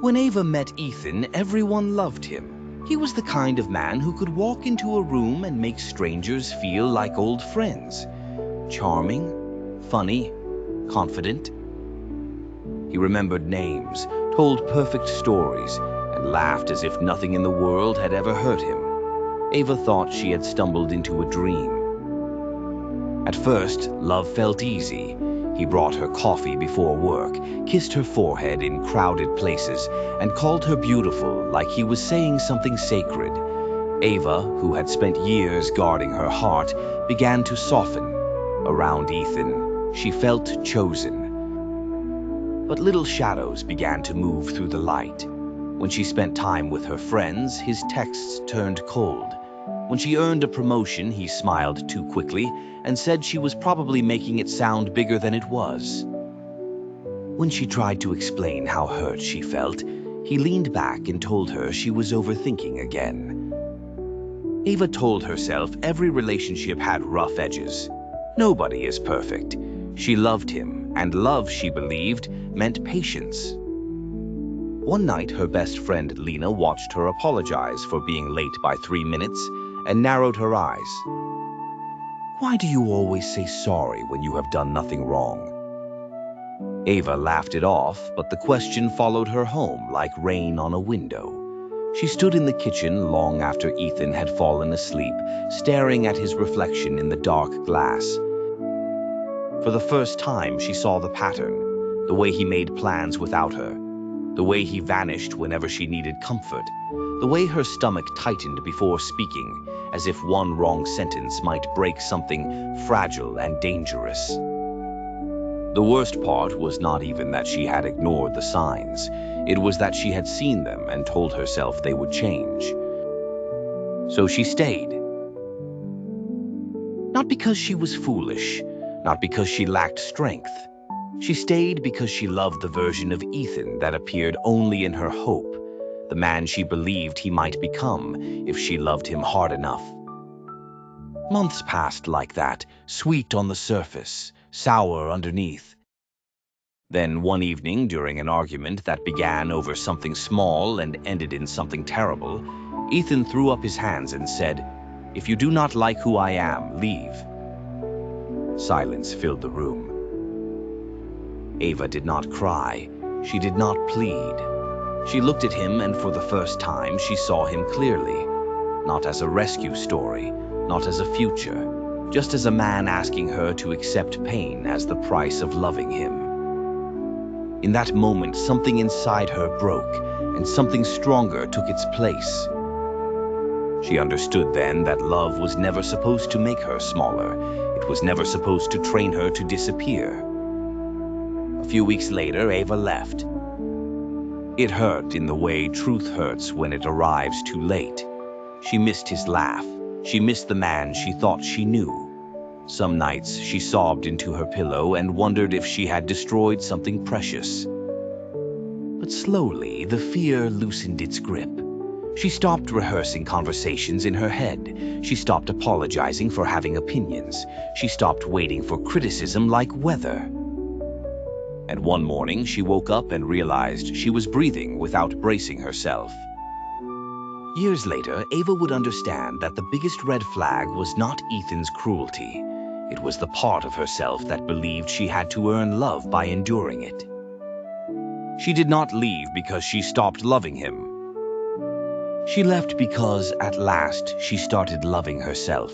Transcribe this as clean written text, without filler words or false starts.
When Ava met Ethan, everyone loved him. He was the kind of man who could walk into a room and make strangers feel like old friends. Charming, funny, confident. He remembered names, told perfect stories, and laughed as if nothing in the world had ever hurt him. Ava thought she had stumbled into a dream. At first, love felt easy. He brought her coffee before work, kissed her forehead in crowded places, and called her beautiful like he was saying something sacred. Ava, who had spent years guarding her heart, began to soften. Around Ethan, she felt chosen. But little shadows began to move through the light. When she spent time with her friends, his texts turned cold. When she earned a promotion, he smiled too quickly and said she was probably making it sound bigger than it was. When she tried to explain how hurt she felt, he leaned back and told her she was overthinking again. Ava told herself every relationship had rough edges. Nobody is perfect. She loved him, and love, she believed, meant patience. One night, her best friend Lena watched her apologize for being late by 3 minutes and narrowed her eyes. "Why do you always say sorry when you have done nothing wrong?" Ava laughed it off, but the question followed her home like rain on a window. She stood in the kitchen long after Ethan had fallen asleep, staring at his reflection in the dark glass. For the first time, she saw the pattern, the way he made plans without her, the way he vanished whenever she needed comfort, the way her stomach tightened before speaking, as if one wrong sentence might break something fragile and dangerous. The worst part was not even that she had ignored the signs. It was that she had seen them and told herself they would change. So she stayed. Not because she was foolish, not because she lacked strength. She stayed because she loved the version of Ethan that appeared only in her hope, the man she believed he might become if she loved him hard enough. Months passed like that, sweet on the surface, sour underneath. Then one evening, during an argument that began over something small and ended in something terrible, Ethan threw up his hands and said, "If you do not like who I am, leave." Silence filled the room. Ava did not cry. She did not plead. She looked at him, and for the first time, she saw him clearly. Not as a rescue story, not as a future, just as a man asking her to accept pain as the price of loving him. In that moment, something inside her broke, and something stronger took its place. She understood then that love was never supposed to make her smaller. It was never supposed to train her to disappear. A few weeks later, Ava left. It hurt in the way truth hurts when it arrives too late. She missed his laugh. She missed the man she thought she knew. Some nights she sobbed into her pillow and wondered if she had destroyed something precious. But slowly, the fear loosened its grip. She stopped rehearsing conversations in her head. She stopped apologizing for having opinions. She stopped waiting for criticism like weather. And one morning, she woke up and realized she was breathing without bracing herself. Years later, Ava would understand that the biggest red flag was not Ethan's cruelty. It was the part of herself that believed she had to earn love by enduring it. She did not leave because she stopped loving him. She left because, at last, she started loving herself.